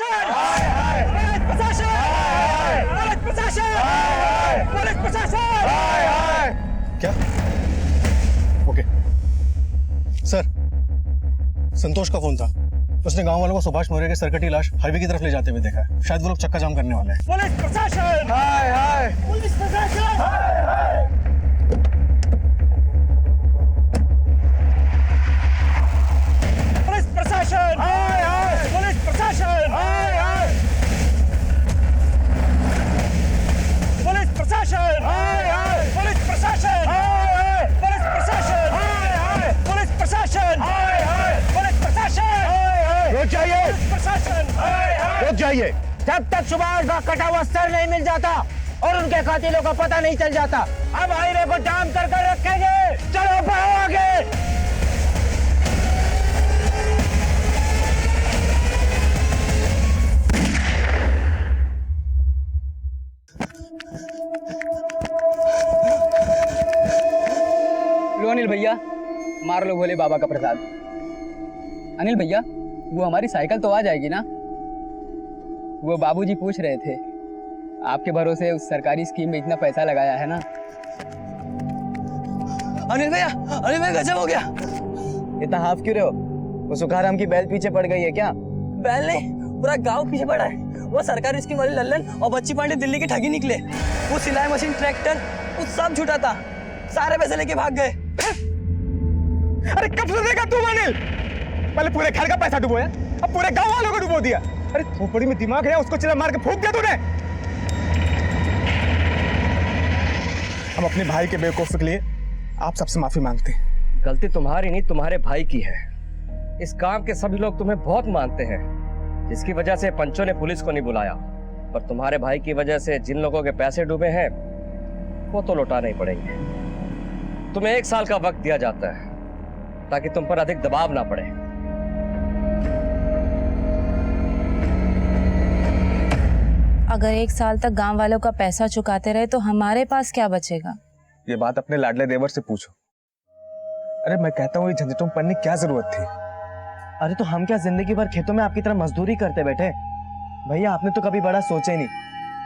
प्रशासन, पुलिस प्रशासन, पुलिस प्रशासन, पुलिस प्रशासन। क्या? ओके सर, संतोष का फोन था। उसने गांव वालों को सुभाष मौर्य के सरकटी लाश हाईवे की तरफ ले जाते हुए देखा है। शायद वो लोग चक्का जाम करने वाले हैं। पुलिस प्रशासन, हाय हाय, पुलिस प्रशासन, हाय हाय, पुलिस प्रशासन, हाय हाय, पुलिस प्रशासन, हाय हाय, पुलिस प्रशासन, हाय हाय, पुलिस प्रशासन, हाय हाय, पुलिस प्रशासन, हाय हाय, पुलिस प्रशासन, हाय हाय, पुलिस प्रशासन, हाय हाय। रुक जाइए, पुलिस प्रशासन, हाय हाय, रुक जाइए। जब तक सुभाष का कटा हुआ सर नहीं मिल जाता और उनके कातिलों का पता नहीं चल जाता, अब हाईवे को जाम कर रखेंगे। चलो बढ़ो आगे। लो अनिल भैया, मार लो भोले बाबा का प्रसाद। अनिल भैया, वो हमारी साइकिल तो आ जाएगी ना? वो बाबूजी पूछ रहे थे, आपके भरोसे उस सरकारी स्कीम में इतना पैसा लगाया है ना। अनिल भैया गजब हो गया। इतना हाफ क्यों रहे हो? वो सुखाराम की बैल पीछे पड़ गई है क्या? बैल नहीं, पूरा गांव पीछे पड़ा है। वो सरकारी स्कीम वाले लल्लन और बच्ची पांडे दिल्ली की ठगी निकले। वो सिलाई मशीन, ट्रैक्टर, वो सब झूठा था। सारे पैसे लेके भाग गए। अरे कब सुधरेगा तू अनिल? पहले पूरे घर का पैसा डुबोया, अब पूरे गांव वालों को डुबो दिया। अरे खोपड़ी में दिमाग है, उसको चिल्ला मार के फूंक दिया तूने। हम अपने भाई के बेवकूफी के लिए आप सबसे माफी मांगते हैं। गलती तुम्हारी नहीं, तुम्हारे भाई की है। इस काम के सभी लोग तुम्हें बहुत मानते हैं, जिसकी वजह से पंचों ने पुलिस को नहीं बुलाया। पर तुम्हारे भाई की वजह से जिन लोगों के पैसे डूबे हैं वो तो लौटाने ही पड़ेंगे। तुम्हें 1 साल का वक्त दिया जाता है ताकि तुम पर अधिक दबाव ना पड़े। अगर 1 साल तक गांव वालों का पैसा चुकाते रहे तो हमारे पास क्या बचेगा? ये बात अपने लाडले देवर से पूछो। अरे मैं कहता हूँ ये झंझटों में पड़ने की क्या जरूरत थी? अरे तो हम क्या जिंदगी भर खेतों में आपकी तरह मजदूरी करते बैठे? भैया आपने तो कभी बड़ा सोचा ही नहीं।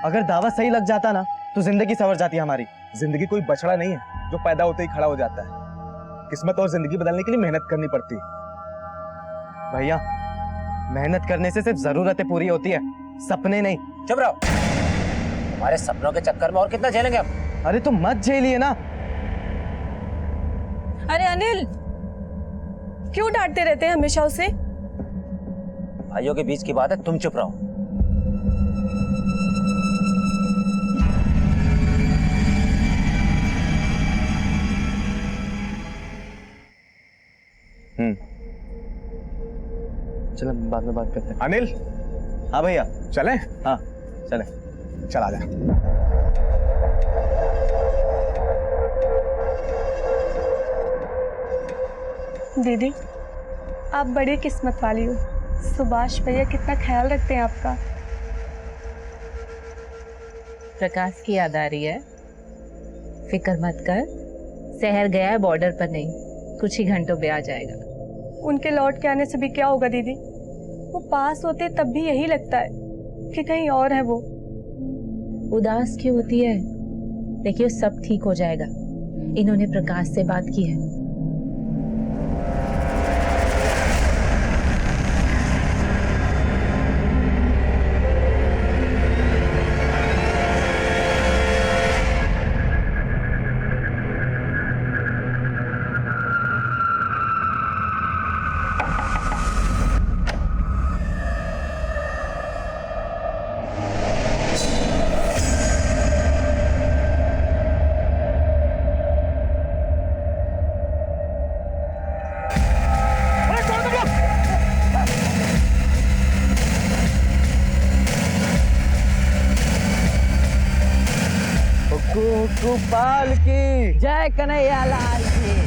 अगर दावा सही लग जाता ना तो जिंदगी संवर जाती हमारी। जिंदगी कोई बछड़ा नहीं है जो पैदा होते ही खड़ा हो जाता है। किस्मत और जिंदगी बदलने के लिए मेहनत करनी पड़ती है। भैया मेहनत करने से सिर्फ जरूरतें पूरी होती है, सपने नहीं। चुप रहो, तुम्हारे सपनों के चक्कर में और कितना झेलेंगे हम? अरे तो मत झेलिए ना। अरे अनिल, क्यों डांटते रहते हैं हमेशा उसे? भाइयों के बीच की बात है, तुम चुप रहो। चलो बाद में बात करते हैं। अनिल, हाँ भैया चले? हाँ चले। चल आ जा। दीदी, आप बड़ी किस्मत वाली हो। सुभाष भैया कितना ख्याल रखते हैं आपका। प्रकाश की याद आ रही है? फिक्र मत कर, शहर गया है, बॉर्डर पर नहीं, कुछ ही घंटों में आ जाएगा। उनके लौट के आने से भी क्या होगा दीदी? वो पास होते तब भी यही लगता है कि कहीं और है वो। उदास क्यों होती है? देखिए सब ठीक हो जाएगा। इन्होंने प्रकाश से बात की है। गोपाल की जय कन्हैया लाल की।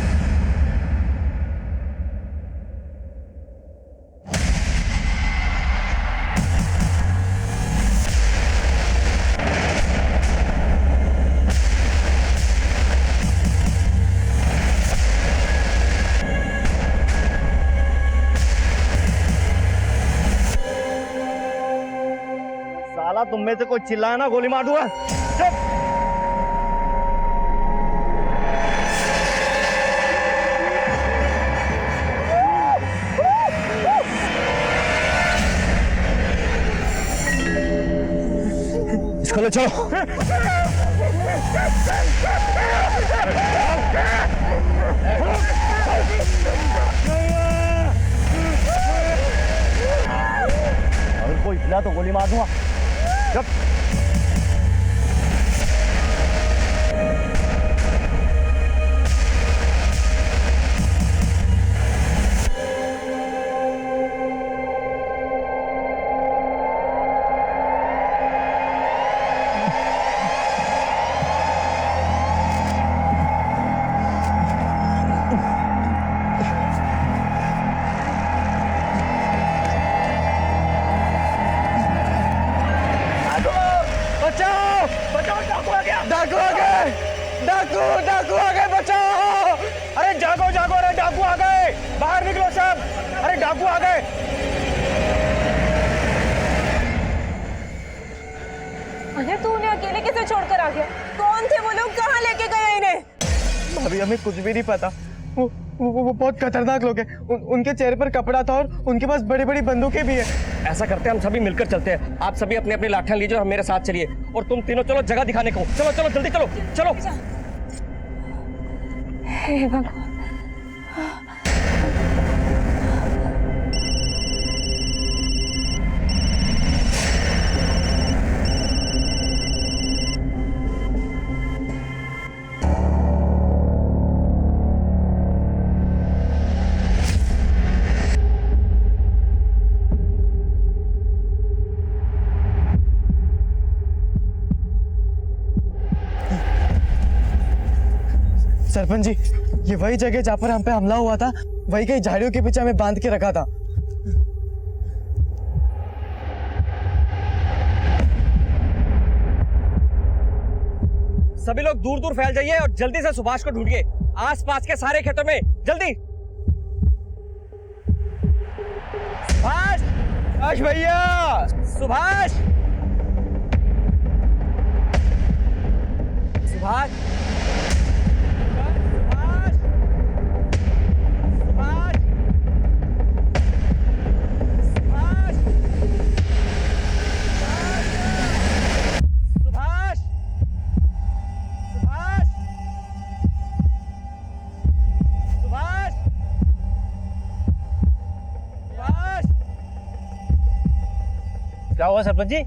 साला तुम में से कोई चिल्लाया ना गोली मार दूंगा। चुप। इसको ले चलो। अगर कोई हिला तो गोली मार दूंगा। चुप। डाकू आ गए, डाकू आ गए, बचाओ। अरे जागो जागो, अरे डाकू आ गए, बाहर निकलो सब। अरे डाकू आ गए। अरे तू उन्हें अकेले कैसे छोड़कर आ गया? कौन थे वो लोग, कहाँ लेके गए इन्हें? अभी हमें कुछ भी नहीं पता। वो बहुत खतरनाक लोग हैं। उनके चेहरे पर कपड़ा था और उनके पास बड़ी बड़ी बंदूकें भी है। ऐसा करते हैं, हम सभी मिलकर चलते हैं। आप सभी अपने अपने लाठियां लीजिए और मेरे साथ चलिए। और तुम तीनों चलो जगह दिखाने को। चलो चलो जल्दी चलो चलो। हे भगवान। सरपंच जी, ये वही जगह जहाँ पर हम पे हमला हुआ था। वही कई झाड़ियों के पीछे हमें बांध के रखा था। सभी लोग दूर दूर फैल जाइए और जल्दी से सुभाष को ढूंढिए आसपास के सारे खेतों में। जल्दी। सुभाष, सुभाष भैया, सुभाष, सुभाष, क्या हुआ सरपंच जी?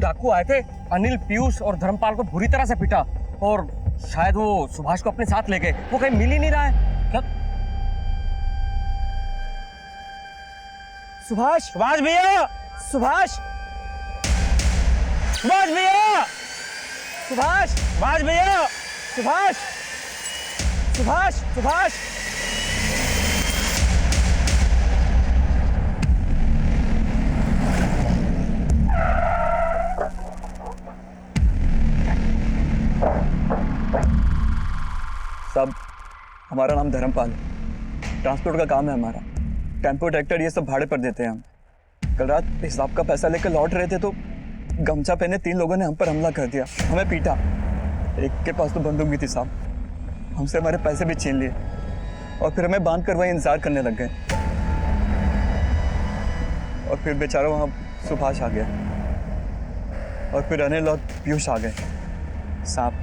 डाकू आए थे, अनिल, पीयूष और धर्मपाल को बुरी तरह से पीटा और शायद वो सुभाष को अपने साथ ले गए। वो कहीं मिल ही नहीं रहा है। क्या? सुभाष, सुभाष भैया, सुभाष, सुभाष भैया, सुभाष, सुभाष भैया, सुभाष, सुभाष, सुभाष। साहब, हमारा नाम धर्मपाल है। ट्रांसपोर्ट का काम है हमारा। टेम्पो, ट्रैक्टर ये सब भाड़े पर देते हैं हम। कल रात हिसाब का पैसा लेकर लौट रहे थे तो गमछा पहने 3 लोगों ने हम पर हमला कर दिया, हमें पीटा। एक के पास तो बंदूक भी थी साहब। हमसे हमारे पैसे भी छीन लिए और फिर हमें बांध कर वहीं इंतजार करने लग गए। और फिर बेचारा वहाँ सुभाष आ गया और फिर अनिल और पीयूष आ गए। साहब,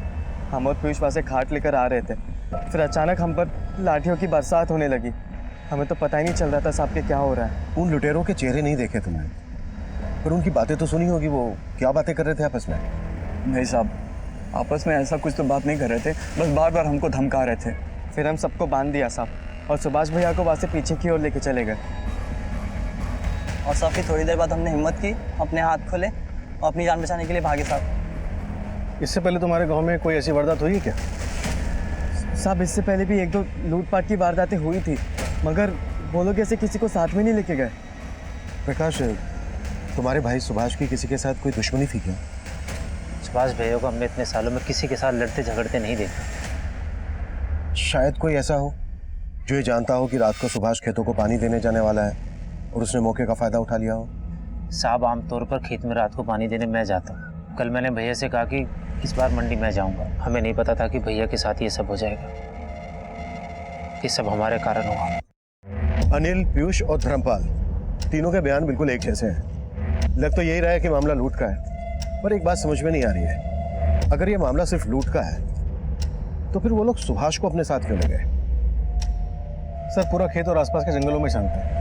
हम और पीयूष वहाँ से खाट लेकर आ रहे थे, फिर अचानक हम पर लाठियों की बरसात होने लगी। हमें तो पता ही नहीं चल रहा था साहब कि क्या हो रहा है। उन लुटेरों के चेहरे नहीं देखे तुमने, पर उनकी बातें तो सुनी होगी। वो क्या बातें कर रहे थे आपस में? नहीं साहब, आपस में ऐसा कुछ तो बात नहीं कर रहे थे, बस बार बार हमको धमका रहे थे। फिर हम सबको बांध दिया साहब और सुभाष भैया को वहाँ से पीछे की ओर लेके चले गए। और साहब फिर थोड़ी देर बाद हमने हिम्मत की, अपने हाथ खोले और अपनी जान बचाने के लिए भागे साहब। इससे पहले तुम्हारे गांव में कोई ऐसी वारदात हुई है क्या? साहब, इससे पहले भी 1-2 लूटपाट की वारदातें हुई थी, मगर वो लोग ऐसे किसी को साथ में नहीं लेके गए। प्रकाश, तुम्हारे भाई सुभाष की किसी के साथ कोई दुश्मनी थी क्या? सुभाष भैया को हमने इतने सालों में किसी के साथ लड़ते झगड़ते नहीं देखा। शायद कोई ऐसा हो जो ये जानता हो कि रात को सुभाष खेतों को पानी देने जाने वाला है और उसने मौके का फायदा उठा लिया हो। साहब आमतौर पर खेत में रात को पानी देने मैं जाता हूँ। कल मैंने भैया से कहा कि इस बार मंडी मैं जाऊँगा। हमें नहीं पता था कि भैया के साथ ये सब हो जाएगा। ये सब हमारे कारण हुआ। अनिल, पीयूष और धर्मपाल तीनों के बयान बिल्कुल एक जैसे हैं। लग तो यही रहा है कि मामला लूट का है, पर एक बात समझ में नहीं आ रही है। अगर ये मामला सिर्फ लूट का है तो फिर वो लोग सुभाष को अपने साथ क्यों ले गए? सर पूरा खेत और आसपास के जंगलों में शांत है।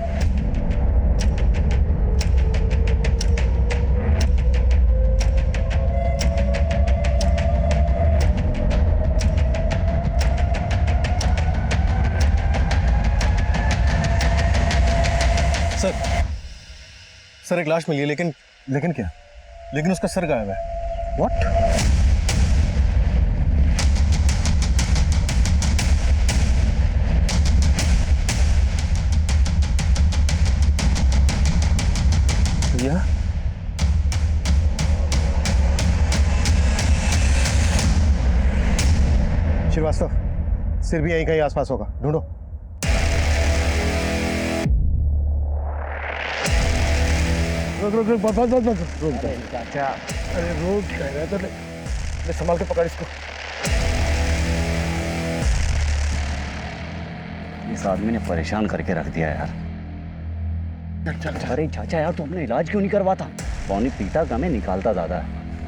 सर एक लाश मिली है, लेकिन क्या? लेकिन उसका सर गायब है। व्हाट? भैया श्रीवास्तव, सिर भी यहीं कहीं आसपास होगा, ढूंढो। रुक चाचा, अरे रोक कह रहा था। ले संभाल के पकड़ इसको। इस आदमी ने परेशान करके रख दिया यार। अरे चाचा यार, तो हमने इलाज क्यों नहीं करवाता? पानी पीता कम है, निकालता ज्यादा है।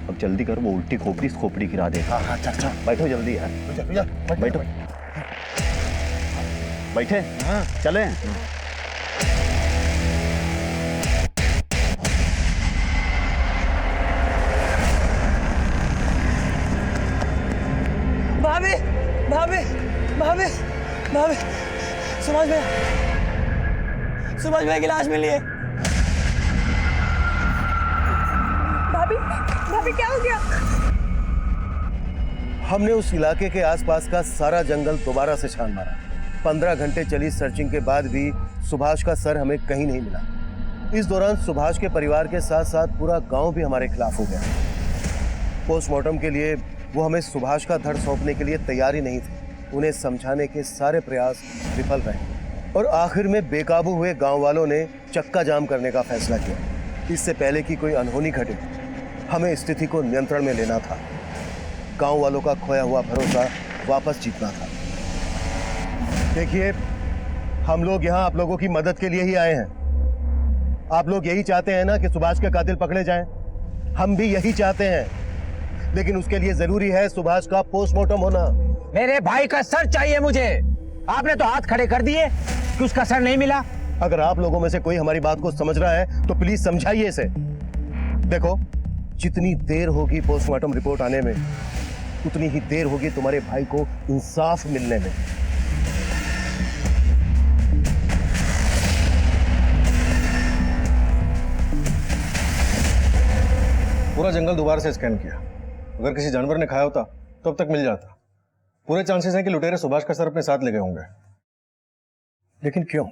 अब जल्दी कर, वो उल्टी खोपड़ी गिरा देगा। हाँ चाचा, बैठो जल्दी यार, बैठो। बैठे, हाँ चले। भाभी भाभी भाभी भाभी, सुभाष भैया की लाश मिली है। भाभी भाभी क्या हो गया? हमने उस इलाके के आसपास का सारा जंगल दोबारा से छान मारा। 15 घंटे चली सर्चिंग के बाद भी सुभाष का सर हमें कहीं नहीं मिला। इस दौरान सुभाष के परिवार के साथ साथ पूरा गांव भी हमारे खिलाफ हो गया। पोस्टमार्टम के लिए वो हमें सुभाष का धड़ सौंपने के लिए तैयार ही नहीं थे। उन्हें समझाने के सारे प्रयास विफल रहे और आखिर में बेकाबू हुए गांव वालों ने चक्का जाम करने का फैसला किया। इससे पहले कि कोई अनहोनी घटे, हमें स्थिति को नियंत्रण में लेना था। गांव वालों का खोया हुआ भरोसा वापस जीतना था। देखिए, हम लोग यहाँ आप लोगों की मदद के लिए ही आए हैं। आप लोग यही चाहते हैं ना कि सुभाष के कातिल पकड़े जाएं? हम भी यही चाहते हैं, लेकिन उसके लिए जरूरी है सुभाष का पोस्टमार्टम होना। मेरे भाई का सर चाहिए मुझे। आपने तो हाथ खड़े कर दिए कि उसका सर नहीं मिला। अगर आप लोगों में से कोई हमारी बात को समझ रहा है तो प्लीज समझाइए इसे। देखो, जितनी देर होगी पोस्टमार्टम रिपोर्ट आने में, उतनी ही देर होगी तुम्हारे भाई को इंसाफ मिलने में। पूरा जंगल दोबारा से स्कैन किया। अगर किसी जानवर ने खाया होता तो अब तक मिल जाता। पूरे चांसेस हैं कि लुटेरे सुभाष का सर अपने साथ ले गए होंगे। लेकिन क्यों?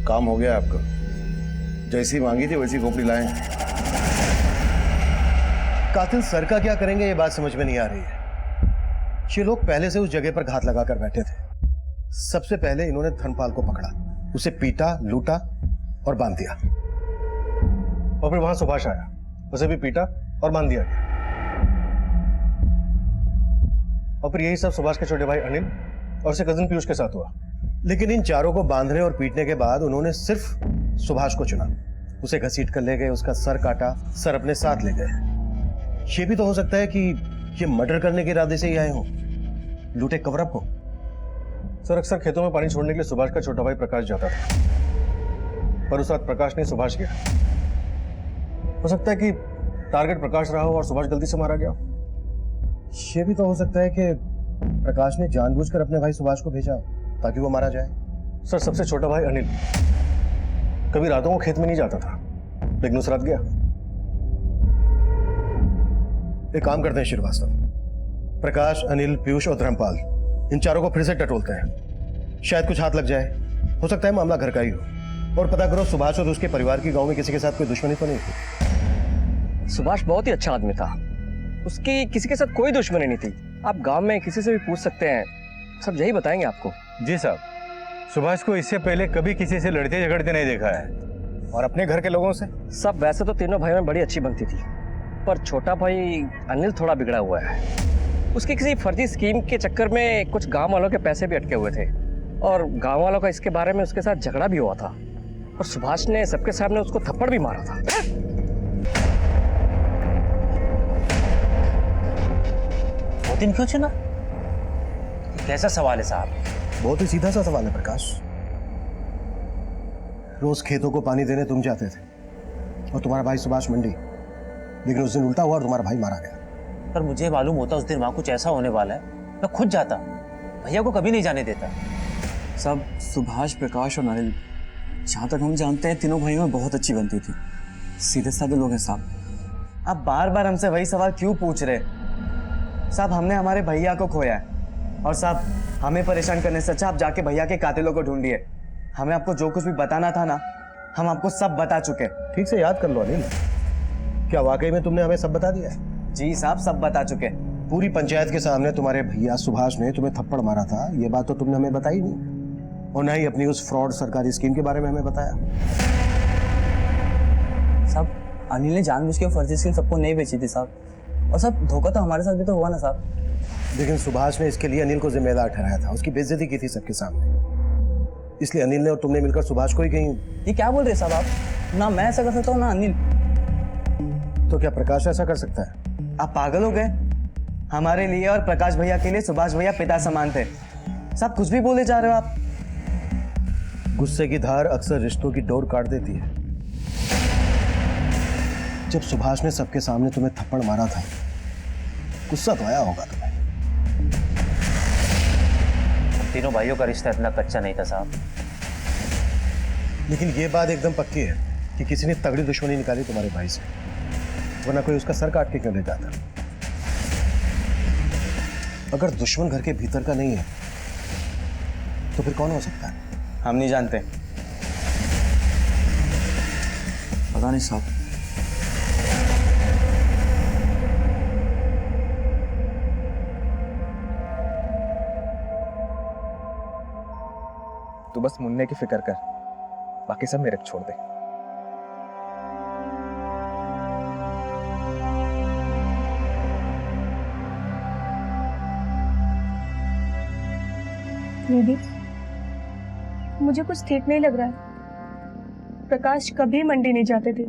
काम हो गया आपका। जैसी मांगी थी वैसी खोपड़ी लाए। कातिल सर का क्या करेंगे ये बात समझ में नहीं आ रही है। ये लोग पहले से उस जगह पर घात लगाकर बैठे थे। सबसे पहले इन्होंने धर्मपाल को पकड़ा, उसे पीटा, लूटा और बांध दिया। और फिर वहां सुभाष आया, उसे भी पीटा और बांध दिया गया। और फिर यही सब सुभाष के छोटे भाई अनिल और उसके कजिन पीयूष के साथ हुआ। लेकिन इन चारों को बांधने और पीटने के बाद उन्होंने सिर्फ सुभाष को चुना। उसे घसीट कर ले गए, उसका सर काटा, सर अपने साथ ले गए। ये भी तो हो सकता है कि ये मर्डर करने के इरादे से ही आए हों, लूटे कवरअप हो। सर, अक्सर खेतों में पानी छोड़ने के लिए सुभाष का छोटा भाई प्रकाश जाता था, पर उस रात प्रकाश ने सुभाष किया। हो सकता है कि टारगेट प्रकाश रहा हो और सुभाष गलती से मारा गया। ये भी तो हो सकता है कि प्रकाश ने जानबूझकर अपने भाई सुभाष को भेजा ताकि वो मारा जाए। सर, सबसे छोटा भाई अनिल कभी रातों को खेत में नहीं जाता था, लेकिन उस रात गया। एक काम करते हैं श्रीवास्तव, प्रकाश, अनिल, पीयूष और धर्मपाल, इन चारों को फिर से टटोलते हैं। शायद कुछ हाथ लग जाए। हो सकता है मामला घर का ही हो। और पता करो सुभाष और उसके परिवार की गांव में किसी के साथ कोई दुश्मनी तो नहीं थी। सुभाष बहुत ही अच्छा आदमी था, उसकी किसी के साथ कोई दुश्मनी नहीं थी। आप गांव में किसी से भी पूछ सकते हैं, सब यही बताएंगे आपको। जी साहब, सुभाष को इससे पहले कभी किसी से लड़ते झगड़ते नहीं देखा है। और अपने घर के लोगों से? सब वैसे तो तीनों भाइयों में बड़ी अच्छी बनती थी, पर छोटा भाई अनिल थोड़ा बिगड़ा हुआ है। उसकी किसी फर्जी स्कीम के चक्कर में कुछ गांव वालों के पैसे भी अटके हुए थे और गांव वालों का इसके बारे में उसके साथ झगड़ा भी हुआ था और सुभाष ने सबके सामने उसको थप्पड़ भी मारा था। वो दिन क्यों चुना? कैसा सवाल है साहब? बहुत ही सीधा सा सवाल है प्रकाश। रोज खेतों को पानी देने तुम जाते थे और तुम्हारा भाई सुभाष मंडी, लेकिन उस दिन उल्टा हुआ और तुम्हारा भाई मारा गया। पर मुझे मालूम होता उस दिन वहां कुछ ऐसा होने वाला है, मैं खुद जाता, भैया को कभी नहीं जाने देता। सब सुभाष, प्रकाश और अनिल, जहाँ तक हम जानते हैं तीनों भाइयों में बहुत अच्छी बनती थी। सीधे साधे लोग हैं साहब। आप बार बार हमसे वही सवाल क्यों पूछ रहे? साहब हमने हमारे भैया को खोया है और साहब हमें परेशान करने से अच्छा आप जाके भैया के कातिलों को ढूंढिए। हमें आपको जो कुछ भी बताना था ना, हम आपको सब बता चुके। ठीक से याद कर लो अनिल, क्या वाकई में तुमने हमें सब बता दिया? जी साहब, सब बता चुके। पूरी पंचायत के सामने तुम्हारे भैया सुभाष ने तुम्हें थप्पड़ मारा था, ये बात तो तुमने हमें बताई नहीं, और ना ही अपनी उस फ्रॉड सरकारी स्कीम के बारे में हमें बताया। साहब अनिल ने जानबूझ के फर्जी स्कीम सबको नहीं बेची थी साहब, और साहब धोखा तो हमारे साथ भी तो हुआ ना साहब। लेकिन सुभाष ने इसके लिए अनिल को जिम्मेदार ठहराया था, उसकी बेइज्जती की थी सबके सामने, इसलिए अनिल ने और तुमने मिलकर सुभाष को ही कहीं। ये क्या बोल रहे साहब आप? ना मैं ऐसा कर सकता हूँ ना अनिल। तो क्या प्रकाश ऐसा कर सकता है? आप पागल हो गए? हमारे लिए और प्रकाश भैया के लिए सुभाष भैया पिता समान थे। साहब कुछ भी बोले जा रहे हो आप। गुस्से की धार अक्सर रिश्तों की डोर काट देती है। जब सुभाष ने सबके सामने तुम्हें थप्पड़ मारा था, गुस्सा तो आया होगा तुम्हें। तीनों भाइयों का रिश्ता इतना कच्चा नहीं था साहब। लेकिन ये बात एकदम पक्की है कि किसी ने तगड़ी दुश्मनी निकाली तुम्हारे भाई से, वरना कोई उसका सर काट के क्यों ले जाता? अगर दुश्मन घर के भीतर का नहीं है तो फिर कौन हो सकता है? हम नहीं जानते। पता नहीं साहब। तू बस मुन्ने की फिक्र कर, बाकी सब मेरे को छोड़ दे। दीदी, मुझे कुछ ठीक नहीं लग रहा है। प्रकाश कभी मंडी नहीं जाते थे,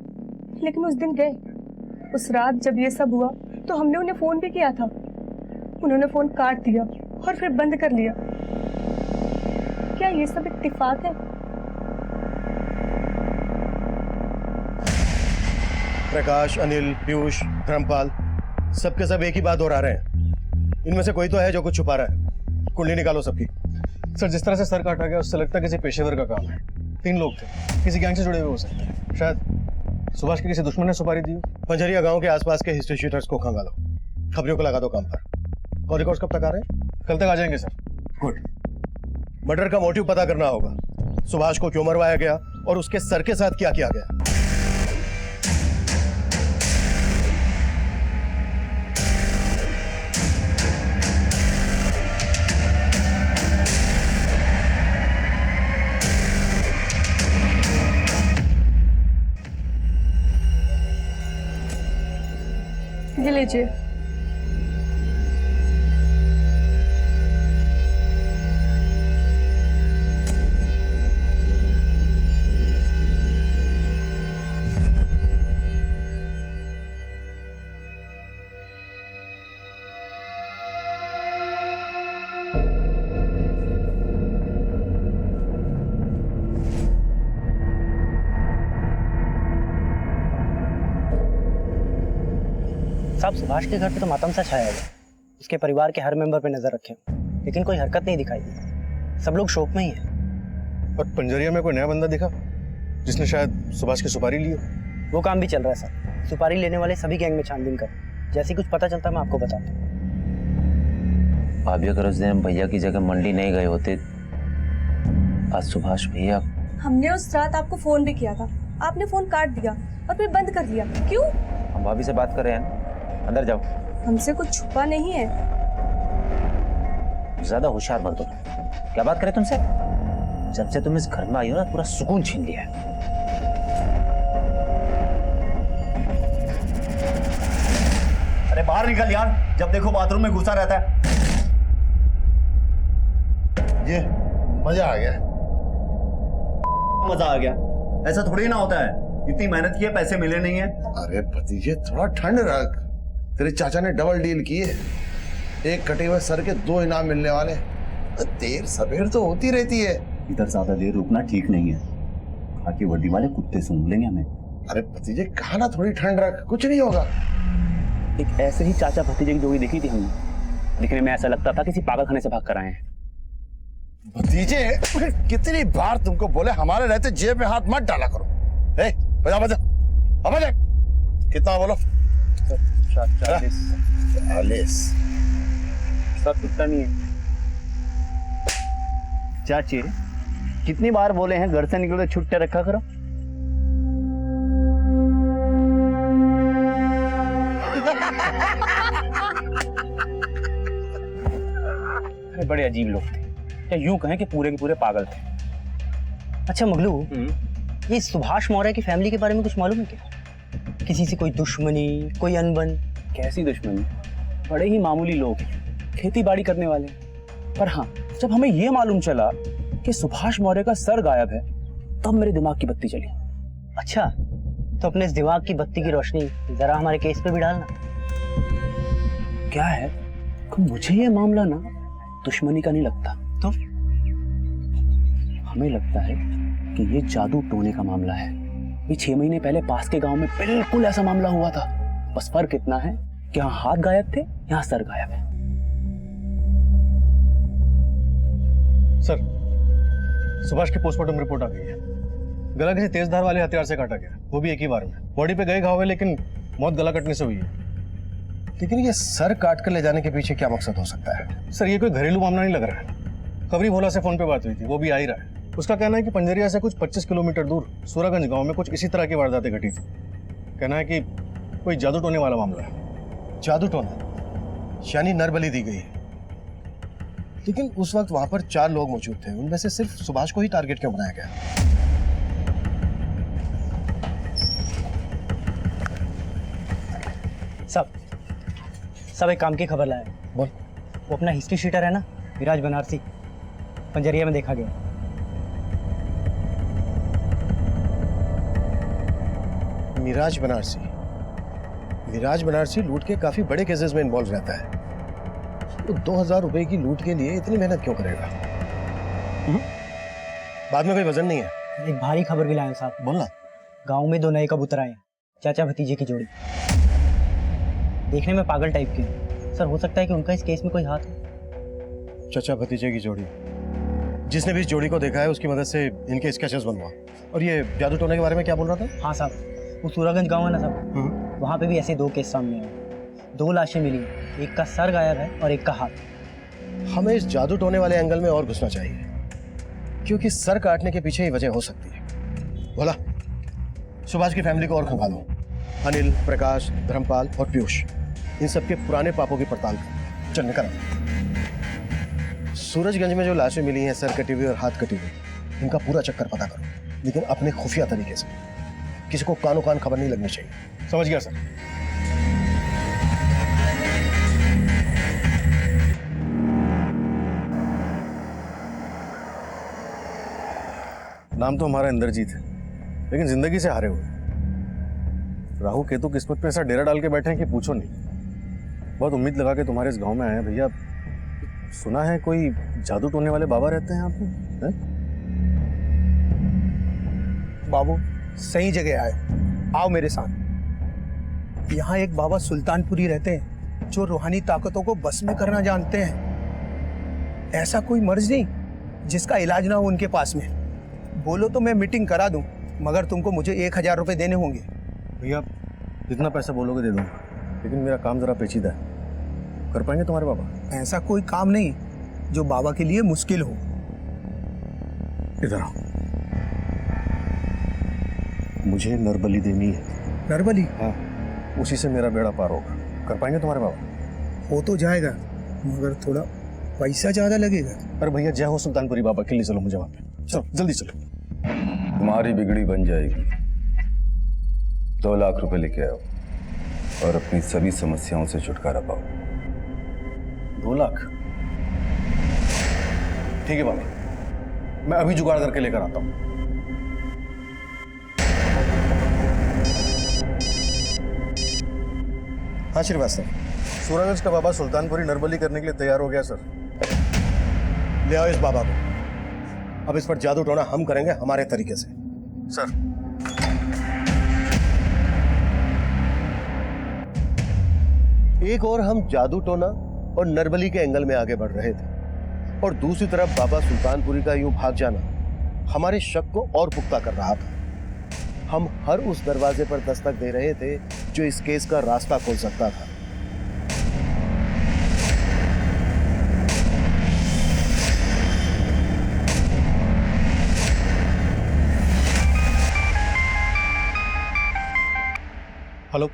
लेकिन उस दिन गए। उस रात जब ये सब हुआ तो हमने उन्हें फोन भी किया था, उन्होंने फोन काट दिया और फिर बंद कर लिया। क्या ये सब इत्तेफाक है? प्रकाश, अनिल, पीयूष, धर्मपाल, सबके सब एक ही बात दोहरा रहे हैं। इनमें से कोई तो है जो कुछ छुपा रहा है। कुंडली निकालो सबकी। सर, जिस तरह से सर काटा गया उससे लगता है किसी पेशेवर का काम है। 3 लोग थे, किसी गैंग से जुड़े हुए हो सकते हैं। शायद सुभाष के किसी दुश्मन ने सुपारी दी हो। पंजरिया गांव के आसपास के हिस्ट्री शीटर्स को खंगालो, खबरियों को लगा दो काम पर। और रिकॉर्ड्स कब तक आ रहे हैं? कल तक आ जाएंगे सर। गुड। मर्डर का मोटिव पता करना होगा, सुभाष को क्यों मरवाया गया और उसके सर के साथ क्या किया गया। ये लीजिए। साहब सुभाष के घर पे तो मातम सा छाया हुआ, उसके परिवार के हर मेंबर पे नजर रखे, लेकिन कोई हरकत नहीं दिखाई दी। सब लोग शोक में ही है। और पंजरिया में कोई नया बंदा दिखा जिसने शायद सुभाष की सुपारी ली हो? वो काम भी चल रहा है सर। सुपारी लेने वाले सभी गैंग में छानबीन कर, जैसे कुछ पता चलता है मैं आपको बताता हूँ। भाभी अगर उस दिन हम भैया की जगह मंडी नहीं गए होते, आज सुभाष भैया हमने उस रात आपको फोन भी किया था, आपने फोन काट दिया और फिर बंद कर दिया। क्यों? हम भाभी से बात कर रहे हैं, अंदर जाओ। हमसे कुछ छुपा नहीं है। ज्यादा होशियार मत दो। क्या बात करें तुमसे? जब से तुम इस घर में आई हो ना, पूरा सुकून छीन लिया है। अरे बाहर निकल यार, जब देखो बाथरूम में घुसा रहता है। ये मजा आ गया। मजा आ गया? ऐसा थोड़ी ना होता है, इतनी मेहनत की है, पैसे मिले नहीं है। अरे भतीजे थोड़ा ठंड रख, तेरे चाचा ने डबल डील की है। एक कटे हुए सर के 2 इनाम मिलने वाले। देर सवेर तो होती रहती है। इधर ज्यादा देर रुकना ठीक नहीं है, आके वर्दी वाले कुत्ते सूंघ लेंगे हमें। अरे भतीजे कहा ना थोड़ी ठंड रख, कुछ नहीं होगा। एक ऐसे ही चाचा भतीजे की जोड़ी देखी थी हमने, दिखने में ऐसा लगता था किसी पागल खाने से भाग कर आए हैं। भतीजे कितनी बार तुमको बोले हमारे रहते जेब में हाथ मत डाला करो। ए, बजा बजा, अब बजा। कितना बोलो? 40। सब इतना नहीं है चाची, कितनी बार बोले हैं घर से निकलो तो छुट्टे रखा करो। अरे बड़े अजीब लोग थे, या यूं कहें कि पूरे के पूरे पागल थे। अच्छा मगलू, ये सुभाष मौर्य की फैमिली के बारे में कुछ मालूम है क्या? किसी से कोई दुश्मनी, कोई अनबन? कैसी दुश्मनी? बड़े ही मामूली लोग हैं, खेती बाड़ी करने वाले। पर हाँ, जब हमें यह मालूम चला कि सुभाष मौर्य का सर गायब है, तब मेरे दिमाग की बत्ती चली। अच्छा, तो अपने इस दिमाग की बत्ती की रोशनी जरा हमारे केस पे भी डालना। क्या है कि मुझे ये मामला ना दुश्मनी का नहीं लगता, तो हमें लगता है कि ये जादू टोने का मामला है। ये 6 महीने पहले पास के गांव में बिल्कुल ऐसा मामला हुआ था, बस फर्क इतना है कि यहाँ हाथ गायब थे, यहाँ सर गायब है। सर, सुभाष की पोस्टमार्टम रिपोर्ट आ गई है। गला किसी तेज धार वाले हथियार से काटा गया, वो भी एक ही बार में। बॉडी पे गए घाव है, लेकिन मौत गला कटने से हुई है। लेकिन ये सर काट कर ले जाने के पीछे क्या मकसद हो सकता है? सर, ये कोई घरेलू मामला नहीं लग रहा है। खबरी भोला से फोन पे बात हुई थी, वो भी आ ही रहा है। उसका कहना है कि पंजरिया से कुछ 25 किलोमीटर दूर सूरागंज गांव में कुछ इसी तरह की वारदातें घटी थी। कहना है कि कोई जादू टोने वाला मामला है। जादू टोना यानी नरबली दी गई है। लेकिन उस वक्त वहां पर 4 लोग मौजूद थे, उनमें से सिर्फ सुभाष को ही टारगेट क्यों बनाया गया? सब एक काम की खबर लाया। बोल। वो अपना हिस्ट्री शीटर है ना, विराज बनारसी, पंजरिया में देखा गया। मिराज बनारसी? विराज बनारसी लूट के काफी बड़े केसेस में इन्वॉल्व रहता है। तो 2000 रुपए की लूट के लिए इतनी मेहनत क्यों करेगा? बाद में कोई वजन नहीं है। एक भारी खबर भी लाया साहब। बोलना। गांव में 2 नए कबूतर आए, चाचा भतीजे की जोड़ी। देखने में पागल टाइप के। सर, हो सकता है कि उनका इस केस में कोई हाथ हो। चाचा भतीजे की जोड़ी? जिसने भी इस जोड़ी को देखा है उसकी मदद से इनके स्केचेस बनवा। और ये जादू टोने के बारे में क्या बोल रहा था? हाँ साहब, वो सूरागंज गांव है ना साहब, वहाँ पे भी ऐसे 2 केस सामने आए। 2 लाशें मिली, एक का सर गायब है और एक का हाथ। हमें इस जादू टोने वाले एंगल में और घुसना चाहिए, क्योंकि सर काटने के पीछे ही वजह हो सकती है। बोला, सुभाष की फैमिली को और खंगालो। अनिल, प्रकाश, धर्मपाल और पीयूष, इन सबके पुराने पापों की पड़ताल कर। चल निकल। सूरजगंज में जो लाशें मिली हैं, सर कटी हुई और हाथ कटी हुई, इनका पूरा चक्कर पता करो, लेकिन अपने खुफिया तरीके से। किसी को कानो कान खबर नहीं लगनी चाहिए। समझ गया सर। नाम तो हमारा इंद्रजीत है, लेकिन जिंदगी से हारे हुए। राहु केतु किस्मत पे ऐसा डेरा डाल के बैठे हैं कि पूछो नहीं। बहुत उम्मीद लगा के तुम्हारे इस गांव में आए हैं भैया। सुना है कोई जादू टोने वाले बाबा रहते हैं यहाँ पे? बाबू सही जगह आए, आओ मेरे साथ। यहाँ एक बाबा सुल्तानपुरी रहते हैं जो रूहानी ताकतों को बस में करना जानते हैं। ऐसा कोई मर्ज नहीं जिसका इलाज ना हो उनके पास में। बोलो तो मैं मीटिंग करा दूं, मगर तुमको मुझे 1000 रुपए देने होंगे। भैया, जितना पैसा बोलोगे दे दूंगा, लेकिन मेरा काम जरा पेचीदा है। कर पाएंगे तुम्हारे बाबा? ऐसा कोई काम नहीं जो बाबा के लिए मुश्किल हो। इधर आओ। मुझे नरबली देनी है। नरबली? हाँ, उसी से मेरा बेड़ा पार होगा। कर पाएंगे तुम्हारे बाबा? हो तो जाएगा, मगर थोड़ा पैसा ज्यादा लगेगा। अरे भैया, जय हो सुल्तानपुरी बाबा के लिए चलो मुझे वहां पे। चलो जल्दी चलो। तुम्हारी बिगड़ी बन जाएगी। 2 लाख रुपए लेके आओ और अपनी सभी समस्याओं से छुटकारा पाओ। 2 लाख? ठीक है बाबा, मैं अभी जुगाड़ करके लेकर आता हूं। हाँ श्रीवास्तव, सूरज का बाबा सुल्तानपुरी नरबली करने के लिए तैयार हो गया सर। ले आओ इस बाबा को। अब इस पर जादू टोना हम करेंगे हमारे तरीके से। सर, एक और हम जादू टोना और नरबली के एंगल में आगे बढ़ रहे थे, और दूसरी तरफ बाबा सुल्तानपुरी का यूं भाग जाना हमारे शक को और पुख्ता कर रहा था। हम हर उस दरवाजे पर दस्तक दे रहे थे जो इस केस का रास्ता खोल सकता था। हेलो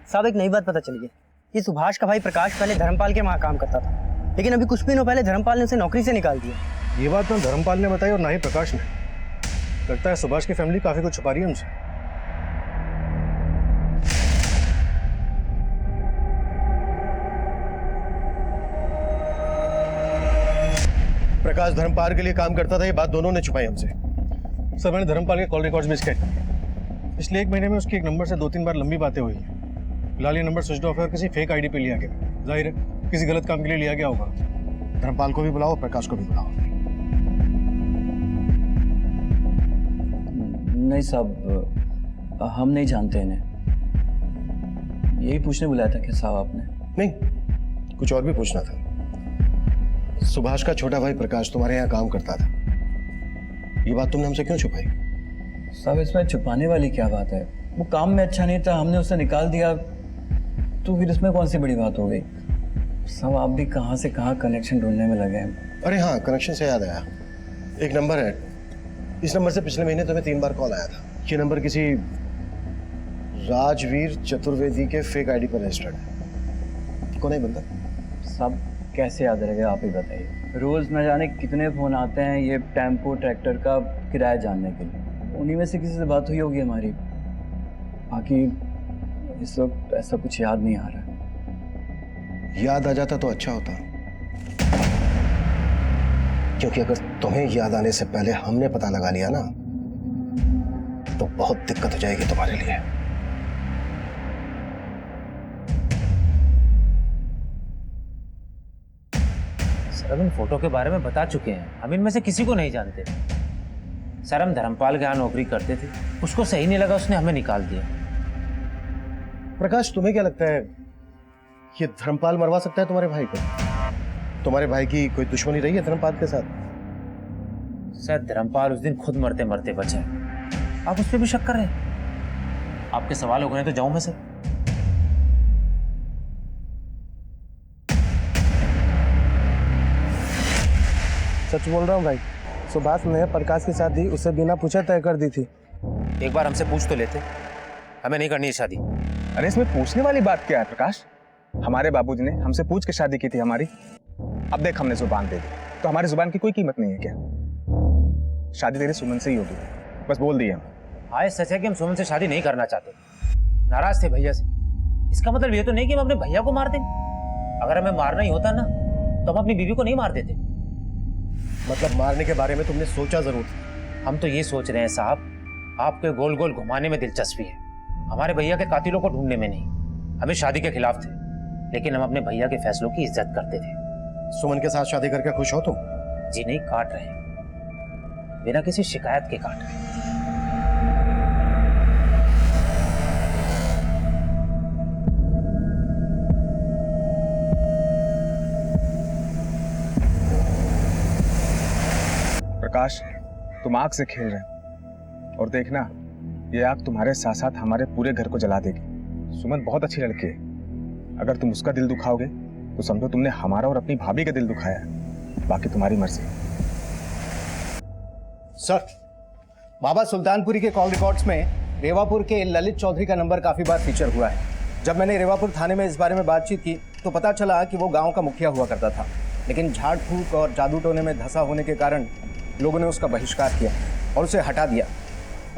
साहब, एक नई बात पता चली है। ये सुभाष का भाई प्रकाश पहले धर्मपाल के वहाँ काम करता था, लेकिन अभी कुछ दिनों पहले धर्मपाल ने उसे नौकरी से निकाल दिया। ये बात ना धर्मपाल ने बताई और ना ही प्रकाश ने। लगता है सुभाष की फैमिली काफी कुछ छुपा रही है हमसे। प्रकाश धर्मपाल के लिए काम करता था, ये बात दोनों ने छुपाई हमसे। सर, मैंने धर्मपाल के कॉल रिकॉर्ड्स भी चेक किए। पिछले 1 महीने में उसकी एक नंबर से 2-3 बार लंबी बातें हुई हैं। फिलहाल ये नंबर स्विच ऑफ है और किसी फेक आईडी पे लिया गया। जाहिर है किसी गलत काम के लिए लिया गया होगा। धर्मपाल को भी बुलाओ, प्रकाश को भी बुलाओ। नहीं साहब, हम नहीं जानते इन्हें। यही पूछने बुलाया था क्या साहब आपने? नहीं, कुछ और भी पूछना था। सुभाष का छोटा भाई प्रकाश तुम्हारे यहाँ काम करता था, ये बात तुमने हमसे क्यों छुपाई? साहब, इसमें छुपाने वाली क्या बात है? वो काम में अच्छा नहीं था, हमने उसे निकाल दिया, तो फिर इसमें कौन सी बड़ी बात हो गई? साहब, आप भी कहाँ से कहाँ कनेक्शन ढूंढने में लगे हैं। अरे हाँ, कनेक्शन से याद आया, एक नंबर है। इस नंबर से पिछले महीने तुम्हें 3 बार कॉल आया था। ये नंबर किसी राजवीर चतुर्वेदी के फेक आईडी पर रजिस्टर्ड है। कौन है बंदा? साहब, कैसे याद रहेगा, आप ही बताइए। रोज न जाने कितने फोन आते हैं ये टेम्पो ट्रैक्टर का किराया जानने के लिए। उन्हीं में से किसी से बात हुई होगी हमारी। बाकी इस वक्त ऐसा कुछ याद नहीं आ रहा। याद आ जाता तो अच्छा होता, क्योंकि अगर तुम्हें याद आने से पहले हमने पता लगा लिया ना, तो बहुत दिक्कत हो जाएगी तुम्हारे लिए। सर, हम इन फोटो के बारे में बता चुके हैं, हम इनमें से किसी को नहीं जानते। सर, हम धर्मपाल के यहाँ नौकरी करते थे, उसको सही नहीं लगा, उसने हमें निकाल दिया। प्रकाश, तुम्हें क्या लगता है ये धर्मपाल मरवा सकता है तुम्हारे भाई को? तुम्हारे भाई की कोई दुश्मनी रही है धर्मपाल के साथ? सर, धर्मपाल उस दिन खुद मरते मरते बचा है, आप उस पर भी शक कर रहे हैं? आपके सवाल हो गए तो जाऊं मैं सर? सच बोल रहा हूँ भाई, सुभाष ने प्रकाश की शादी उससे बिना पूछे तय कर दी थी। एक बार हमसे पूछ तो लेते, हमें नहीं करनी है शादी। अरे इसमें पूछने वाली बात क्या है प्रकाश? हमारे बाबूजी ने हमसे पूछ के शादी की थी हमारी। अब देख, हमने जुबान दे दी तो हमारी जुबान की कोई कीमत नहीं है क्या? शादी तेरी सुमन से ही होगी, बस बोल दिया। हाँ, सच है कि हम सुमन से शादी नहीं करना चाहते, नाराज थे भैया से। इसका मतलब ये तो नहीं कि हम अपने भैया को मार दें। अगर हमें मारना ही होता ना, तो हम अपनी बीवी को नहीं मार देते। मतलब मारने के बारे में तुमने सोचा जरूर? हम तो ये सोच रहे हैं साहब, आपके गोल गोल घुमाने में दिलचस्पी है, हमारे भैया के कातिलों को ढूंढने में नहीं। हम शादी के खिलाफ थे, लेकिन हम अपने भैया के फैसलों की इज्जत करते थे। सुमन के साथ शादी करके खुश हो तुम? जी नहीं, काट रहे हैं, बिना किसी शिकायत के काट रहे हैं। प्रकाश, तुम आग से खेल रहे हो, और देखना ये आग तुम्हारे साथ साथ हमारे पूरे घर को जला देगी। सुमन बहुत अच्छी लड़की है, अगर तुम उसका दिल दुखाओगे तो समझो तुमने हमारा और अपनी भाभी का दिल दुखाया है। बाकी तुम्हारी मर्जी। सर, बाबा सुल्तानपुरी के कॉल रिकॉर्ड्स में रेवापुर के ललित चौधरी का नंबर काफी बार फीचर हुआ है। जब मैंने रेवापुर थाने में इस बारे में बातचीत की तो पता चला कि वो गांव का मुखिया हुआ करता था, लेकिन झाड़ फूक और जादू टोने में धंसा होने के कारण लोगों ने उसका बहिष्कार किया और उसे हटा दिया।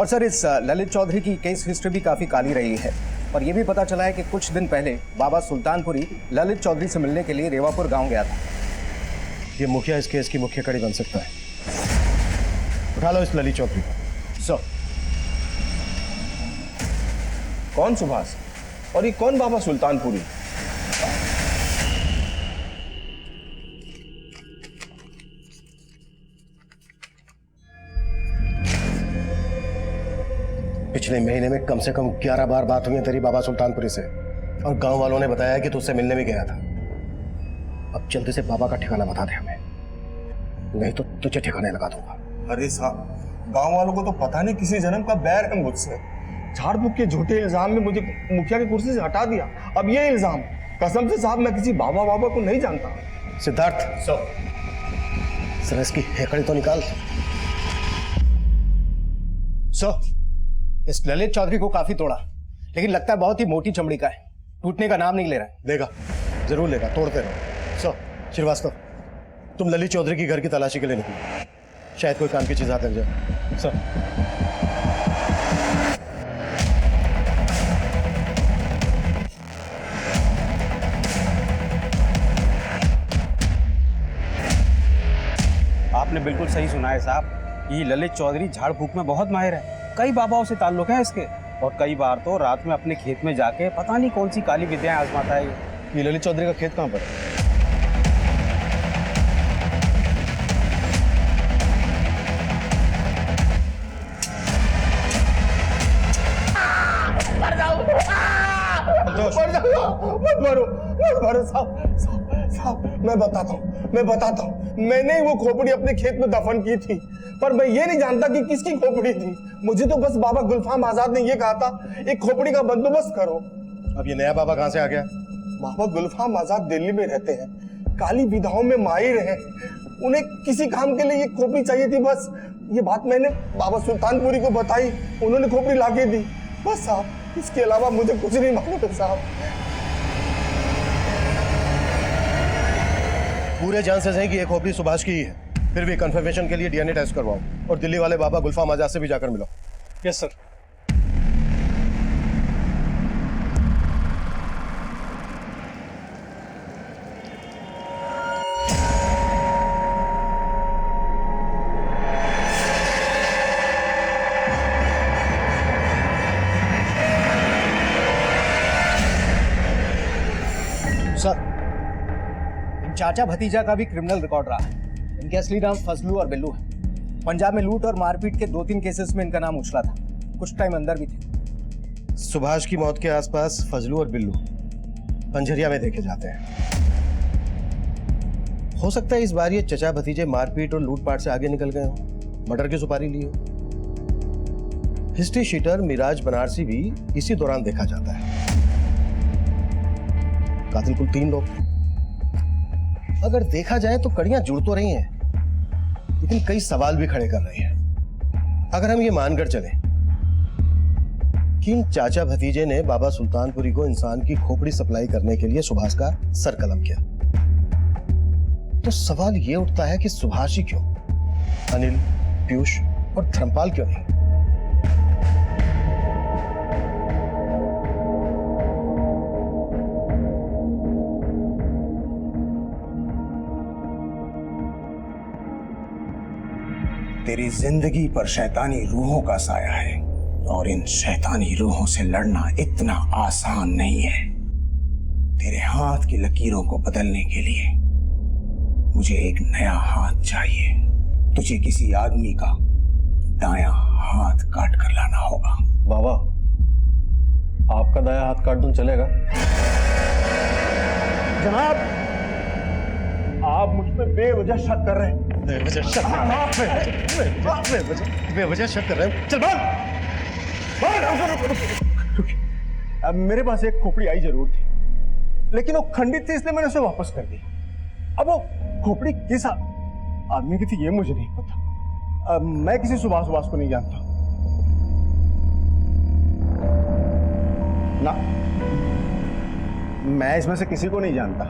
और सर, इस ललित चौधरी की केस हिस्ट्री भी काफ़ी काली रही है और ये भी पता चला है कि कुछ दिन पहले बाबा सुल्तानपुरी ललित चौधरी से मिलने के लिए रेवापुर गांव गया था। ये मुखिया इस केस की मुख्य कड़ी बन सकता है। उठा लो इस ललित चौधरी को। सर, कौन सुभाष और ये कौन बाबा सुल्तानपुरी? पिछले महीने में कम से कम 11 बार बात हुई है तेरी बाबा सुल्तानपुरी से और गांव वालों ने बताया कि तुझसे मिलने भी गया था। अब जल्दी से बाबा का ठिकाना बता दे हमें, नहीं तो तुझे ठिकाने लगा दूंगा। अरे साहब, गांव वालों को तो पता नहीं किसी जन्म का बैर है मुझसे। झाड़ फूक के झूठे इल्जाम में मुझे मुखिया की कुर्सी से हटा दिया। अब ये इल्जाम, कसम से साहब मैं किसी बाबा को नहीं जानता। सिद्धार्थ, सर इसकी हेकड़ी तो निकाल। इस ललित चौधरी को काफी तोड़ा, लेकिन लगता है बहुत ही मोटी चमड़ी का है, टूटने का नाम नहीं ले रहा है। लेगा, जरूर लेगा, तोड़ते रहो। श्रीवास्तव, तुम ललित चौधरी की घर की तलाशी के लिए निकलो, शायद कोई काम की चीज हाथ लग जाए। सर, आपने बिल्कुल सही सुना है साहब। ये ललित चौधरी झाड़ फूक में बहुत माहिर है, कई बाबाओं से ताल्लुक है इसके, और कई बार तो रात में अपने खेत में जाके पता नहीं कौन सी काली विद्याएं आजमाता है। ये ललित चौधरी का खेत कहाँ पर है? मत मारो साहब, मैं बताता हूँ मैंने ही वो खोपड़ी अपने खेत में दफन की थी, पर मैं ये नहीं जानता कि किसकी खोपड़ी थी। मुझे तो बस बाबा गुलफाम आजाद ने ये कहा था एक खोपड़ी का बंदोबस्त करो। अब ये नया बाबा कहाँ से आ गया? बाबा गुलफाम आजाद दिल्ली में रहते हैं, काली विधाओं में माहिर हैं, उन्हें किसी काम के लिए ये खोपड़ी चाहिए थी। बस ये बात मैंने बाबा सुल्तानपुरी को बताई, उन्होंने खोपड़ी लाके दी, बस साहब, इसके अलावा मुझे कुछ नहीं मालूम है साहब। पूरे चांसेस हैं कि ये खोपड़ी सुभाष की ही है, फिर भी कंफर्मेशन के लिए डीएनए टेस्ट करवाओ और दिल्ली वाले बाबा गुलफाम आजाद से भी जाकर मिलो। Yes sir. सर, इन चाचा भतीजा का भी क्रिमिनल रिकॉर्ड रहा है। इनके असली नाम फजलू और बिल्लू है। पंजाब में लूट और मारपीट के 2-3 केसेस में इनका नाम उछला था, कुछ टाइम अंदर भी थे। सुभाष की मौत के आसपास फजलू और बिल्लू पंजरिया में देखे जाते हैं। हो सकता है इस बार ये चचा भतीजे मारपीट और लूटपाट से आगे निकल गए हो, मर्डर की सुपारी ली हो। हिस्ट्री शीटर मिराज बनारसी भी इसी दौरान देखा जाता है। कातिल कुल 3 लोग थे। अगर देखा जाए तो कड़ियां जुड़ तो रही हैं, लेकिन कई सवाल भी खड़े कर रही हैं। अगर हम ये मानकर चलें कि इन चाचा भतीजे ने बाबा सुल्तानपुरी को इंसान की खोपड़ी सप्लाई करने के लिए सुभाष का सर कलम किया, तो सवाल ये उठता है कि सुभाष ही क्यों, अनिल, पीयूष और धर्मपाल क्यों नहीं? तेरी जिंदगी पर शैतानी रूहों का साया है और इन शैतानी रूहों से लड़ना इतना आसान नहीं है। तेरे हाथ की लकीरों को बदलने के लिए मुझे एक नया हाथ चाहिए। तुझे किसी आदमी का दायां हाथ काट कर लाना होगा। बाबा, आपका दायां हाथ काट दूं चलेगा? जनाब, आप मुझ पे बेवजह शक कर रहे हैं। बेवजह शक कर रहे हैं? चल भाग। अब मेरे पास एक खोपड़ी आई जरूर थी, लेकिन वो खंडित थी, इसलिए मैंने उसे वापस कर दी। अब वो खोपड़ी किस आदमी की थी ये मुझे नहीं पता। मैं किसी सुभाष को नहीं जानता। ना, मैं इसमें से किसी को नहीं जानता।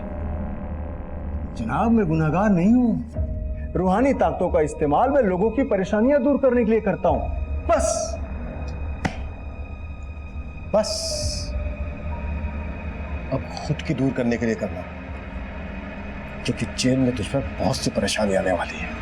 जनाब, मैं गुनहगार नहीं हूं। रूहानी ताकतों का इस्तेमाल मैं लोगों की परेशानियां दूर करने के लिए करता हूं। बस अब खुद की दूर करने के लिए करना, क्योंकि जेल में तुझ पर बहुत सी परेशानी आने वाली है।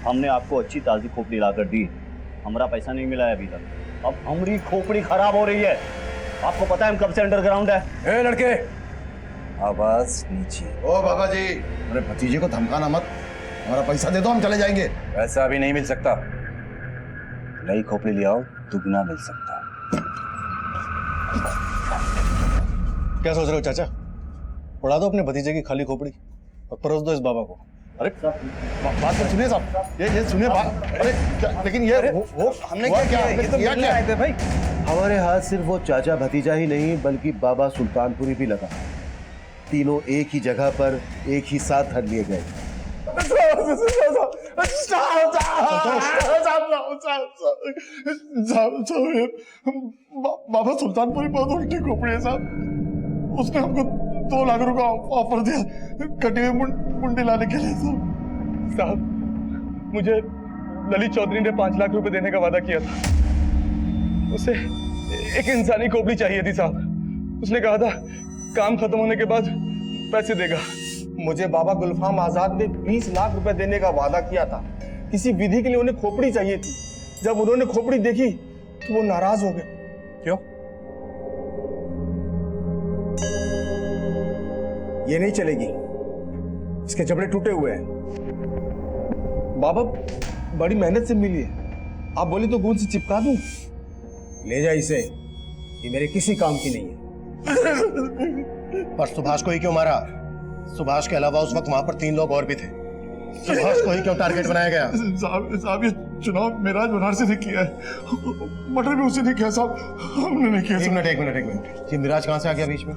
हमने आपको अच्छी ताजी खोपड़ी ला कर दी, हमारा पैसा नहीं मिला है अभी तक। अब हमारी खोपड़ी खराब हो रही है। आपको पता है हम कब से अंडरग्राउंड है। ए लड़के, आवाज नीचे। ओ बाबा जी, अरे भतीजे को धमकाना मत, हमारा पैसा दे दो, हम चले जाएंगे। पैसा अभी नहीं मिल सकता, नई खोपड़ी ले आओ, दुगना मिल सकता। क्या सोच रहे हो चाचा? उड़ा दो अपने भतीजे की खाली खोपड़ी और परोस दो इस बाबा को। अरे बात तो सुनिए साहब, ये सुनिए बात। अरे लेकिन ये वो हमने क्या थे भाई? हमारे हाथ सिर्फ वो चाचा भतीजा ही नहीं बल्कि बाबा सुल्तानपुरी भी लगा। तीनों एक ही जगह पर एक ही साथ धर लिए गए। बाबा सुल्तानपुरी बहुत उल्टी खोपड़ी है साहब। उसने हमको 2 लाख रुपए ऑफर दिया कटी हुई मुंडी लाने के लिए। साहब, मुझे ललित चौधरी ने 5 लाख रुपए देने का वादा किया था। उसे एक इंसानी खोपड़ी चाहिए थी साहब। उसने कहा था काम खत्म होने के बाद पैसे देगा। मुझे बाबा गुलफाम आजाद ने 20 लाख रुपए देने का वादा किया था। किसी विधि के लिए उन्हें खोपड़ी चाहिए थी। जब उन्होंने खोपड़ी देखी तो वो नाराज हो गए। क्यों? ये नहीं चलेगी, इसके जबड़े टूटे हुए हैं। बाबा बड़ी मेहनत से मिली है, आप बोले तो गूंद से चिपका दूं। ले जा इसे, ये मेरे किसी काम की नहीं है। पर सुभाष को ही क्यों मारा? सुभाष के अलावा उस वक्त वहां पर 3 लोग और भी थे। सुभाष को ही क्यों टारगेट बनाया गया? साहब ये चुनाव मिराज बनारसी ने किया है, मर्डर भी उसी ने किया साहब, हमने नहीं किया। एक मिनट, ये मिराज कहां से आ गया बीच में?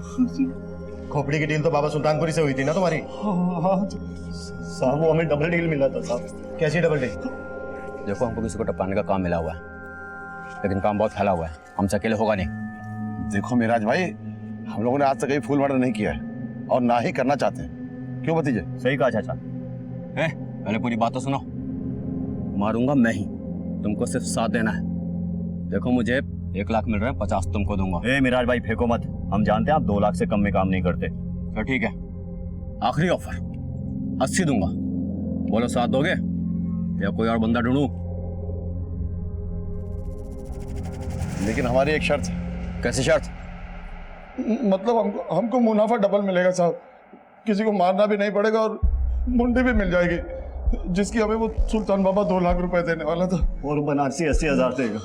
खोपड़ी की डील तो बाबा सुल्तानपुरी से हुई थी ना तुम्हारी? साहब वो हमें डबल डील मिला था साहब। कैसी डबल डील? देखो, हमको किसी को टपकाने का काम मिला हुआ है, लेकिन काम बहुत फैला हुआ है, हमसे अकेले होगा नहीं। देखो मिराज भाई, हम लोगों ने आज तक कहीं फूल मर्डर नहीं किया है और ना ही करना चाहते हैं। क्यों भतीजे? सही कहा चाचा। पहले पूरी बात तो सुनो। मारूंगा मैं ही, तुमको सिर्फ साथ देना है। देखो, मुझे 1 लाख मिल रहा है, 50 तुमको दूंगा। मिराज भाई फेंको मत, हम जानते हैं आप 2 लाख से कम में काम नहीं करते। तो ठीक है, आखिरी ऑफर 80 दूंगा। बोलो साथ दोगे या कोई और बंदा ढूंढूं? लेकिन हमारी एक शर्त है। कैसी शर्त? मतलब हमको मुनाफा डबल मिलेगा साहब, किसी को मारना भी नहीं पड़ेगा और मुंडी भी मिल जाएगी, जिसकी हमें वो सुल्तान बाबा 2 लाख रुपए देने वाला था। और बनारसी 80,000 देगा।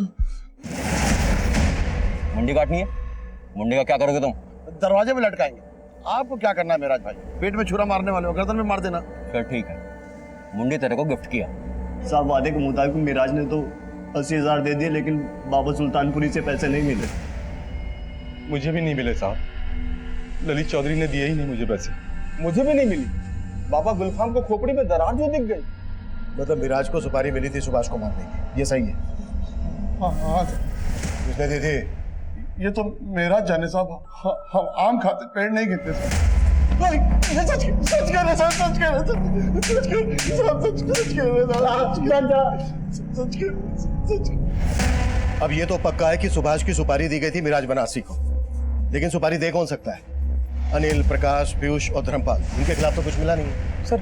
मुंडी काटनी है? मुंडी का क्या करोगे तुम? दरवाजे में लटकाएंगे। आपको क्या करना है मिराज भाई? पेट में छुरा मारने वाले हो, गर्दन में मार देना। फिर ठीक है, मुंडी तेरे को गिफ्ट किया। साहब वादे के मुताबिक मिराज ने तो 80,000 दे दिए, लेकिन बाबा सुल्तानपुरी से पैसे नहीं मिले। मुझे भी नहीं मिले साहब, ललित चौधरी ने दिए ही नहीं मुझे पैसे। मुझे भी नहीं मिली। बाबा गुलफाम को खोपड़ी में दरार जो दिख गई। मतलब मिराज को सुपारी मिली थी सुभाष को मारने की, ये सही है? हाँ किसने दी थी? ये तो मेरा जाने साहब, हम आम खाते पेड़ नहीं गिरते साहब। सच कह रहे साहब, सच कह रहे। अब ये तो पक्का है कि सुभाष की सुपारी दी गई थी मिराज बनारसी को, लेकिन सुपारी दे कौन सकता है? अनिल, प्रकाश, पीयूष और धर्मपाल, इनके खिलाफ तो कुछ मिला नहीं है। सर,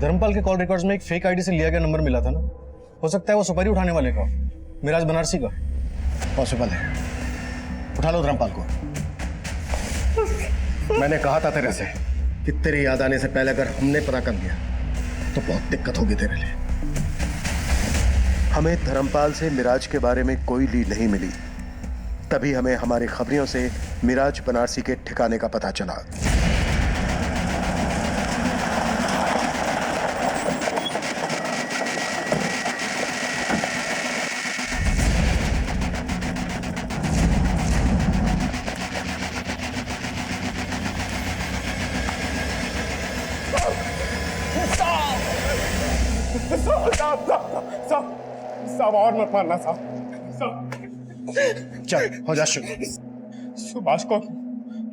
धर्मपाल के कॉल रिकॉर्ड्स में एक फेक आईडी से लिया गया नंबर मिला था ना, हो सकता है वो सुपारी उठाने वाले का, मिराज बनारसी का। पॉसिबल है, उठा लो धर्मपाल को। मैंने कहा था तेरे से कि तेरी याद आने से पहले अगर हमने पता कर लिया तो बहुत दिक्कत होगी तेरे लिए। हमें धर्मपाल से मिराज के बारे में कोई लीड नहीं मिली, तभी हमें हमारे खबरियों से मिराज बनारसी के ठिकाने का पता चला। साहब और मत मारना साहब। चल हो जा शुरू। सुभाष को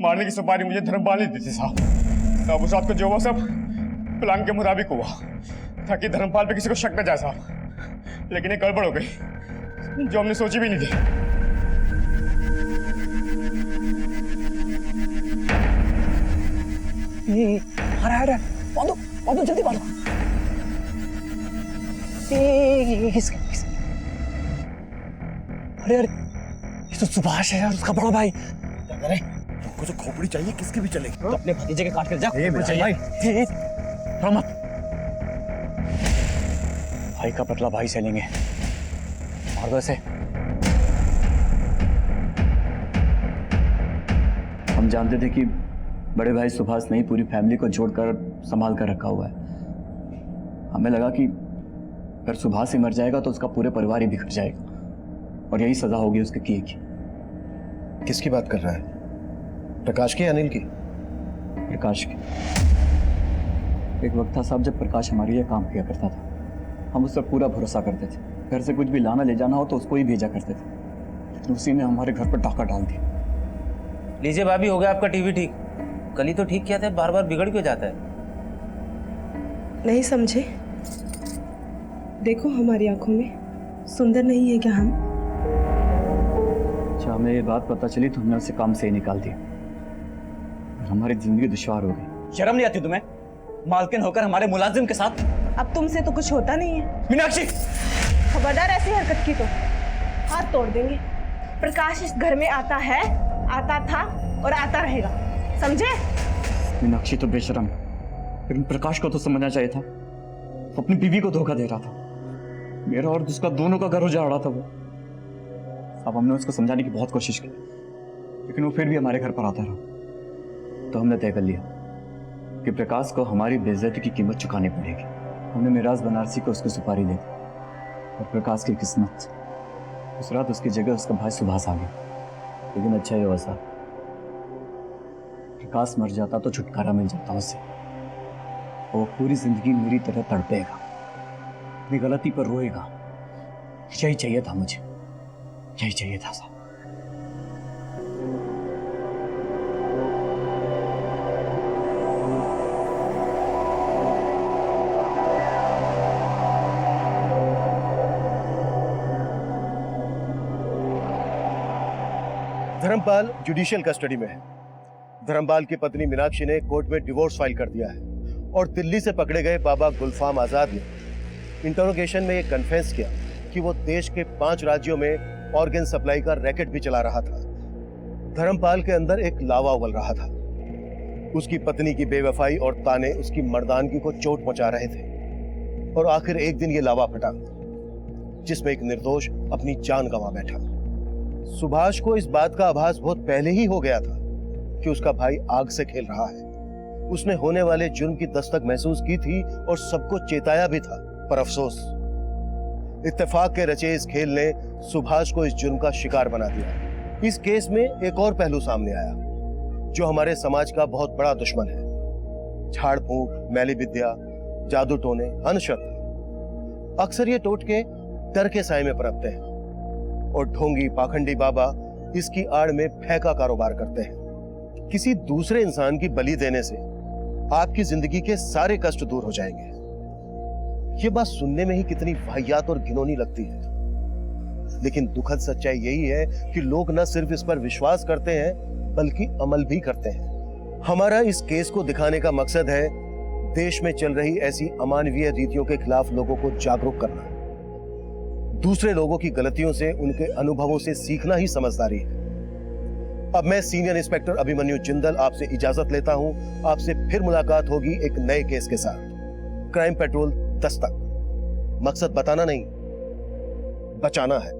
मारने की सुपारी मुझे धर्मपाल ने दी थी साहब। उस रात को जो वो सब प्लान के मुताबिक हुआ ताकि धर्मपाल पे किसी को शक न जाए साहब, लेकिन एक गड़बड़ हो गई जो हमने सोची भी नहीं थी। बांधो जल्दी बांधो। अरे ये तो सुभाष है यार, उसका बड़ा भाई। क्या करें? तुमको जो खोपड़ी चाहिए किसकी भी चलेगी। तो अपने भतीजे के काट कर जा। भाई का बदला भाई से लेंगे। मार दो इसे। हम जानते थे कि बड़े भाई सुभाष ने ही पूरी फैमिली को जोड़कर संभाल कर रखा हुआ है। हमें लगा कि अगर सुभाष ही मर जाएगा तो उसका पूरे परिवार ही बिखर जाएगा और यही सजा होगी उसके किए की। किसकी बात कर रहा है? प्रकाश की, अनिल की? प्रकाश की। एक वक्त था साहब जब प्रकाश हमारे लिए काम किया करता था। हम उस पर पूरा भरोसा करते थे। घर से कुछ भी लाना ले जाना हो तो उसको ही भेजा करते थे, लेकिन उसी ने हमारे घर पर डाका डाल दिया। लीजिए भाभी, हो गया आपका टीवी ठीक। कल ही तो ठीक किया था, बार बार बिगड़ क्यों जाता है? नहीं समझे? देखो हमारी आंखों में सुंदर नहीं है क्या हम? अच्छा, हमें ये बात पता चली तो हमने उसे काम से ही निकाल दिया। हमारी जिंदगी दुश्वार हो गई। शर्म नहीं आती तुम्हें? मालकिन होकर हमारे मुलाजिम के साथ। अब तुमसे तो कुछ होता नहीं है। मीनाक्षी, खबरदार ऐसी हरकत की तो हाथ तोड़ देंगे। प्रकाश इस घर में आता है, आता था और आता रहेगा, समझे? मीनाक्षी तो बेशरम, लेकिन प्रकाश को तो समझना चाहिए था। अपनी बीवी को धोखा दे रहा था। मेरा और उसका दोनों का घर उजाड़ रहा था वो। अब हमने उसको समझाने की बहुत कोशिश की, लेकिन वो फिर भी हमारे घर पर आता रहा। तो हमने तय कर लिया कि प्रकाश को हमारी बेइज्जती की कीमत चुकानी पड़ेगी। हमने मिराज बनारसी को उसकी सुपारी दे दी और प्रकाश की किस्मत, उस रात उसकी जगह उसका भाई सुभाष आ गया। लेकिन अच्छा ही हुआ साहब, प्रकाश मर जाता तो छुटकारा मिल जाता उसे। वो पूरी जिंदगी मेरी तरह तड़पेगा, अपनी गलती पर रोएगा। यही चाहिए था मुझे, यही चाहिए था साहब। धर्मपाल जुडिशियल कस्टडी में है। धर्मपाल की पत्नी मीनाक्षी ने कोर्ट में डिवोर्स फाइल कर दिया है और दिल्ली से पकड़े गए बाबा गुलफाम आजाद ने इंटरोगेशन में ये कन्फेस किया कि वो देश के 5 राज्यों में ऑर्गन सप्लाई का रैकेट भी चला रहा था। धर्मपाल के अंदर एक लावा उबल रहा था। उसकी पत्नी की बेवफाई और ताने उसकी मर्दानगी को चोट पहुंचा रहे थे और आखिर एक दिन ये लावा फटा जिसमें एक निर्दोष अपनी जान गंवा बैठा। सुभाष को इस बात का आभास बहुत पहले ही हो गया था कि उसका भाई आग से खेल रहा है। उसने होने वाले जुर्म की दस्तक महसूस की थी और सबको चेताया भी था, पर अफसोस इत्तेफाक के रचे इस खेल ने सुभाष को इस जुर्म का शिकार बना दिया। इस केस में एक और पहलू सामने आया जो हमारे समाज का बहुत बड़ा दुश्मन है। झाड़ फूंक, मैली विद्या, जादू टोने, अंधश्रद्धा। अक्सर ये टोटके डर के साए में पनपते हैं और ढोंगी पाखंडी बाबा इसकी आड़ में फैका कारोबार करते हैं। किसी दूसरे इंसान की बलि देने से आपकी जिंदगी के सारे कष्ट दूर हो जाएंगे। ये बात सुनने में ही कितनी वाहियात और घिनौनी लगती है, लेकिन दुखद सच्चाई यही है कि लोग न सिर्फ इस पर विश्वास करते हैं बल्कि अमल भी करते हैं। हमारा इस केस को दिखाने का मकसद है देश में चल रही ऐसी अमानवीय रीतियों के खिलाफ लोगों को जागरूक करना। दूसरे लोगों की गलतियों से, उनके अनुभवों से सीखना ही समझदारी है। अब मैं सीनियर इंस्पेक्टर अभिमन्यु जिंदल आपसे इजाजत लेता हूं। आपसे फिर मुलाकात होगी एक नए केस के साथ। Crime petrol Dastak. मकसद बताना नहीं, बचाना है।